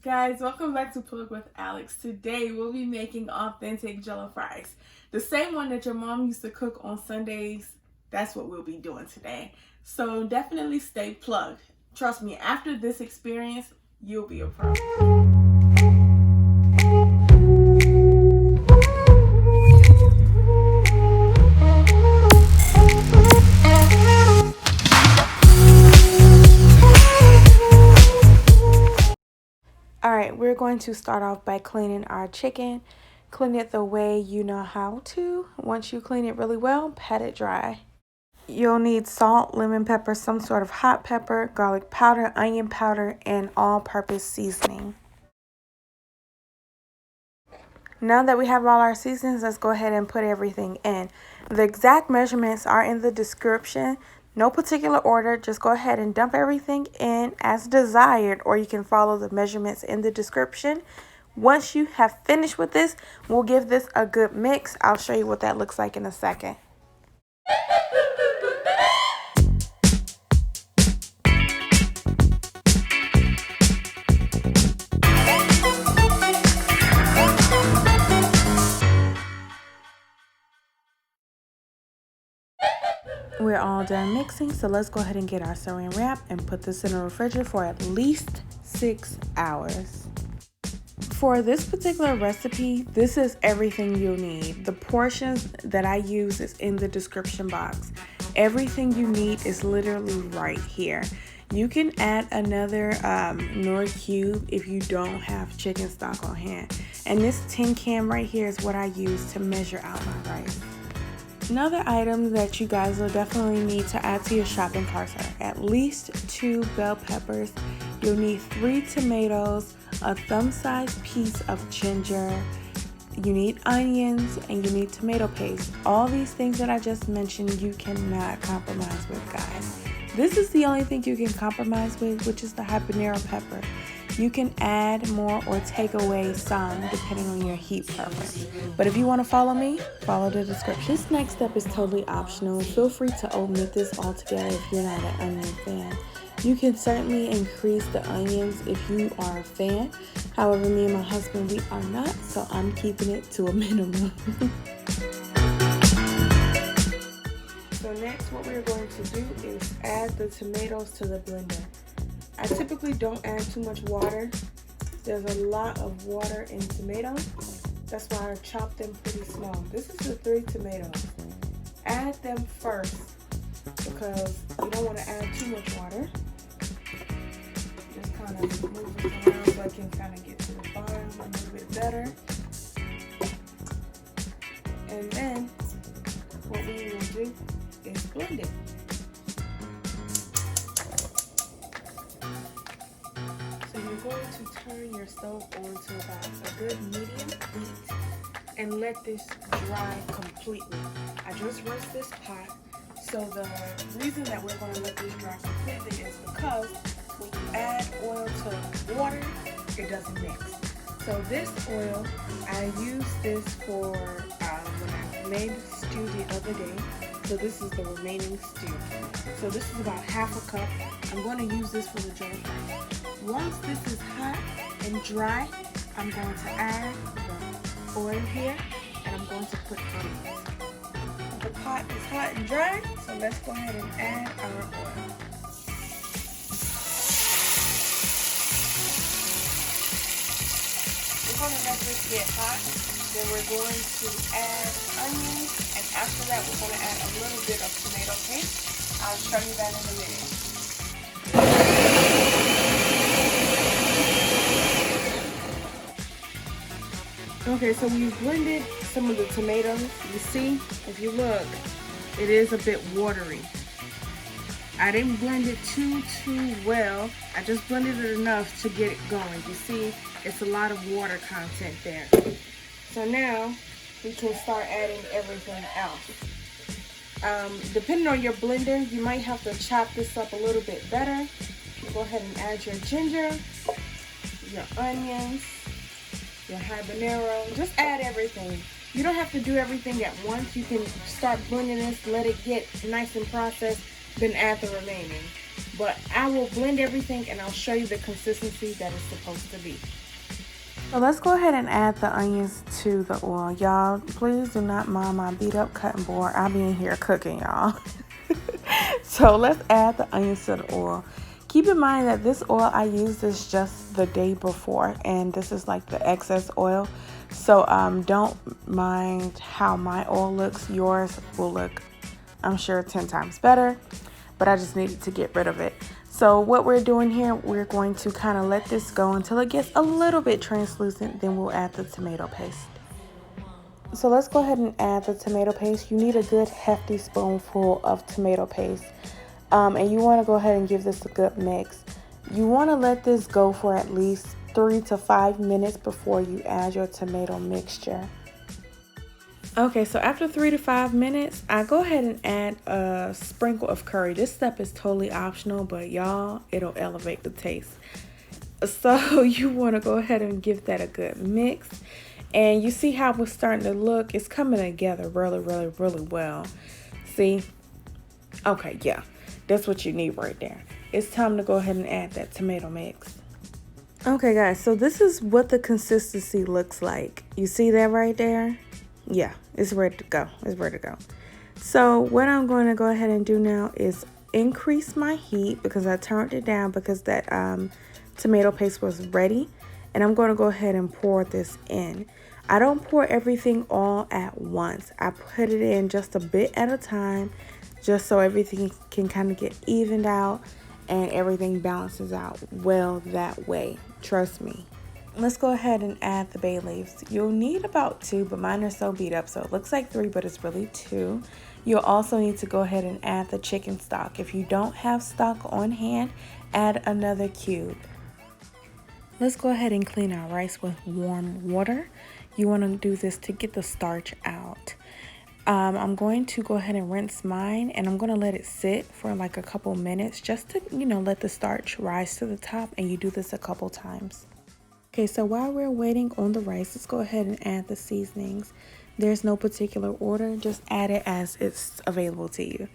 Guys, welcome back to Plug with Alex. Today we'll be making authentic Jollof rice. The same one that your mom used to cook on Sundays, that's what we'll be doing today. So definitely stay plugged. Trust me, after this experience, you'll be a pro. Alright, we're going to start off by cleaning our chicken. Clean it the way you know how to. Once you clean it really well, pat it dry. You'll need salt, lemon pepper, some sort of hot pepper, garlic powder, onion powder, and all-purpose seasoning. Now that we have all our seasonings, let's go ahead and put everything in. The exact measurements are in the description. No particular order, just go ahead and dump everything in as desired, or you can follow the measurements in the description. Once you have finished with this, we'll give this a good mix. I'll show you what that looks like in a second. We're all done mixing, so let's go ahead and get our saran wrap and put this in the refrigerator for at least 6 hours. For this particular recipe, this is everything you'll need. The portions that I use is in the description box. Everything you need is literally right here. You can add another knorr cube if you don't have chicken stock on hand. And this tin can right here is what I use to measure out my rice. Another item that you guys will definitely need to add to your shopping carts are at least 2 bell peppers. You'll need 3 tomatoes, a thumb-sized piece of ginger, you need onions, and you need tomato paste. All these things that I just mentioned you cannot compromise with, guys. This is the only thing you can compromise with, which is the habanero pepper. You can add more or take away some depending on your heat preference. But if you want to follow me, follow the description. This next step is totally optional. Feel free to omit this altogether if you're not an onion fan. You can certainly increase the onions if you are a fan. However, me and my husband, we are not, so I'm keeping it to a minimum. So next, what we're going to do is add the tomatoes to the blender. I typically don't add too much water. There's a lot of water in tomatoes. That's why I chop them pretty small. This is the 3 tomatoes. Add them first because you don't want to add too much water. Just kind of move it around so I can kind of get to the bottom a little bit better. And then what we will do is blend it. You're going to turn your stove on to about a good medium heat and let this dry completely. I just rinsed this pot, so the reason that we're going to let this dry completely is because when you add oil to water, it doesn't mix. So this oil, I used this for when I made stew the other day. So this is the remaining stew. So this is about half a cup. I'm going to use this for the jollof rice. Once this is hot and dry, I'm going to add the oil here and I'm going to put onions. The pot is hot and dry, so let's go ahead and add our oil. We're going to let this get hot. Then we're going to add onions, and after that we're going to add a little bit of tomato paste. I'll show you that in a minute. Okay, so we've blended some of the tomatoes. You see, if you look, it is a bit watery. I didn't blend it too well. I just blended it enough to get it going. You see, it's a lot of water content there. So now we can start adding everything else. Depending on your blender, you might have to chop this up a little bit better. Go ahead and add your ginger, your onions, your habanero. Just add everything. You don't have to do everything at once. You can start blending this, let it get nice and processed, then add the remaining. But I will blend everything and I'll show you the consistency that it's supposed to be. So let's go ahead and add the onions to the oil. Y'all, please do not mind my beat up cutting board. I'll be in here cooking, y'all. So let's add the onions to the oil. Keep in mind that this oil I used this just the day before, and this is like the excess oil. So don't mind how my oil looks. Yours will look, I'm sure, 10 times better, but I just needed to get rid of it. So what we're doing here, we're going to kind of let this go until it gets a little bit translucent, then we'll add the tomato paste. So let's go ahead and add the tomato paste. You need a good hefty spoonful of tomato paste. And you want to go ahead and give this a good mix. You want to let this go for at least 3 to 5 minutes before you add your tomato mixture. Okay, so after 3 to 5 minutes, I go ahead and add a sprinkle of curry. This step is totally optional, but y'all, it'll elevate the taste. So you want to go ahead and give that a good mix. And you see how it's starting to look? It's coming together really, really, really well. See? Okay, yeah. That's what you need right there. It's time to go ahead and add that tomato mix. Okay, guys, so this is what the consistency looks like. You see that right there? Yeah, it's ready to go. It's ready to go. So what I'm going to go ahead and do now is increase my heat because I turned it down because that tomato paste was ready. And I'm going to go ahead and pour this in. I don't pour everything all at once. I put it in just a bit at a time, just so everything can kind of get evened out and everything balances out well that way. Trust me. Let's go ahead and add the bay leaves. You'll need about 2, but mine are so beat up, so it looks like 3, but it's really 2. You'll also need to go ahead and add the chicken stock. If you don't have stock on hand, add another cube. Let's go ahead and clean our rice with warm water. You want to do this to get the starch out. I'm going to go ahead and rinse mine, and I'm going to let it sit for like a couple minutes just to, let the starch rise to the top, and you do this a couple times. Okay, so while we're waiting on the rice, let's go ahead and add the seasonings. There's no particular order, just add it as it's available to you.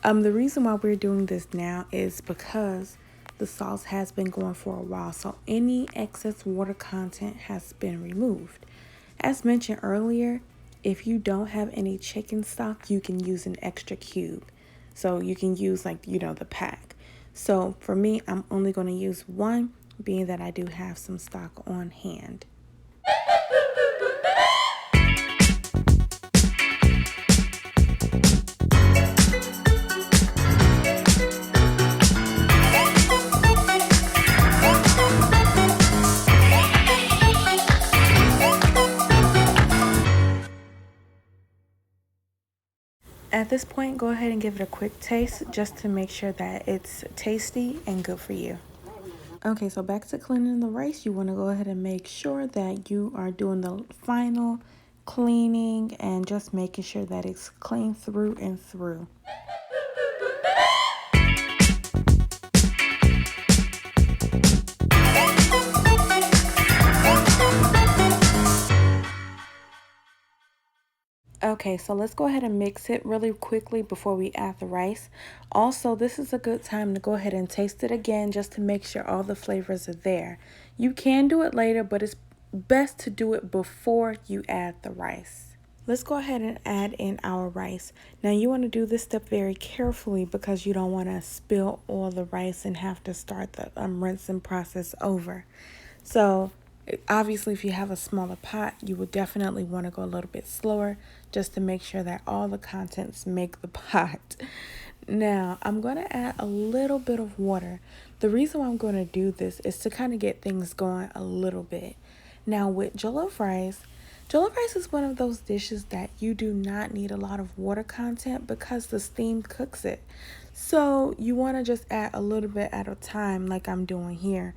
The reason why we're doing this now is because the sauce has been going for a while, so any excess water content has been removed. As mentioned earlier, if you don't have any chicken stock, you can use an extra cube. So you can use the pack. So for me, I'm only going to use 1, being that I do have some stock on hand. At this point, go ahead and give it a quick taste just to make sure that it's tasty and good for you. Okay, so back to cleaning the rice. You want to go ahead and make sure that you are doing the final cleaning and just making sure that it's clean through and through. Okay, so let's go ahead and mix it really quickly before we add the rice. Also, this is a good time to go ahead and taste it again just to make sure all the flavors are there. You can do it later, but it's best to do it before you add the rice. Let's go ahead and add in our rice. Now you want to do this step very carefully because you don't want to spill all the rice and have to start the rinsing process over. So obviously, if you have a smaller pot, you would definitely want to go a little bit slower just to make sure that all the contents make the pot. Now, I'm going to add a little bit of water. The reason why I'm going to do this is to kind of get things going a little bit. Now, with jollof rice is one of those dishes that you do not need a lot of water content because the steam cooks it. So you want to just add a little bit at a time like I'm doing here.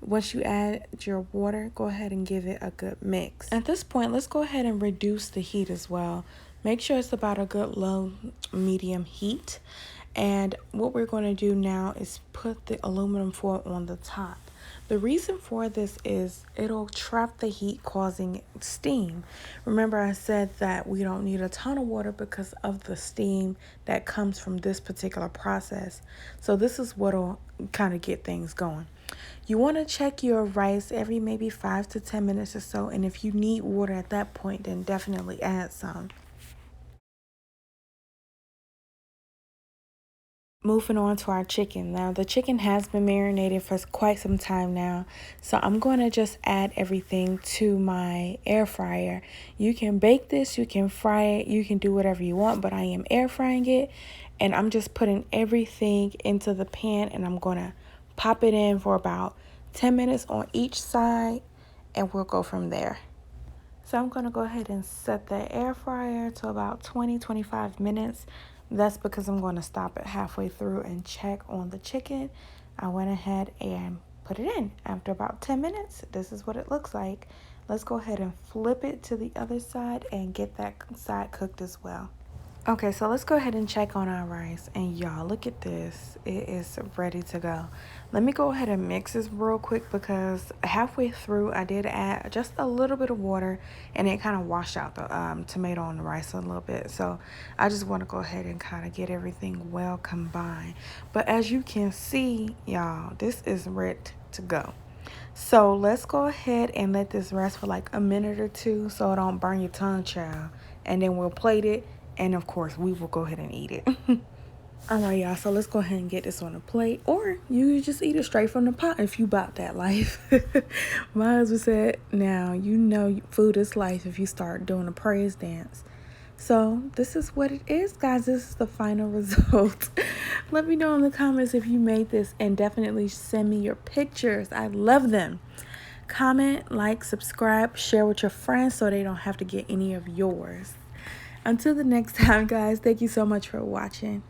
Once you add your water, go ahead and give it a good mix. At this point, let's go ahead and reduce the heat as well. Make sure it's about a good low medium heat. And what we're going to do now is put the aluminum foil on the top. The reason for this is it'll trap the heat causing steam. Remember I said that we don't need a ton of water because of the steam that comes from this particular process. So this is what'll kind of get things going. You want to check your rice every maybe 5 to 10 minutes or so, and if you need water at that point, then definitely add some. Moving on to our chicken. Now, the chicken has been marinated for quite some time now, so I'm going to just add everything to my air fryer. You can bake this, you can fry it, you can do whatever you want, but I am air frying it, and I'm just putting everything into the pan, and I'm going to pop it in for about 10 minutes on each side, and we'll go from there. So I'm going to go ahead and set the air fryer to about 20-25 minutes. That's because I'm going to stop it halfway through and check on the chicken. I went ahead and put it in. After about 10 minutes, this is what it looks like. Let's go ahead and flip it to the other side and get that side cooked as well. Okay, so let's go ahead and check on our rice. And y'all, look at this. It is ready to go. Let me go ahead and mix this real quick because halfway through I did add just a little bit of water and it kind of washed out the tomato and the rice a little bit. So I just want to go ahead and kind of get everything well combined. But as you can see, y'all, this is ready to go. So let's go ahead and let this rest for like a minute or two so it don't burn your tongue, child. And then we'll plate it. And of course, we will go ahead and eat it. All right, y'all. So let's go ahead and get this on a plate. Or you just eat it straight from the pot if you bought that life. My husband said, now, you know food is life if you start doing a praise dance. So this is what it is, guys. This is the final result. Let me know in the comments if you made this. And definitely send me your pictures. I love them. Comment, like, subscribe, share with your friends so they don't have to get any of yours. Until the next time, guys, thank you so much for watching.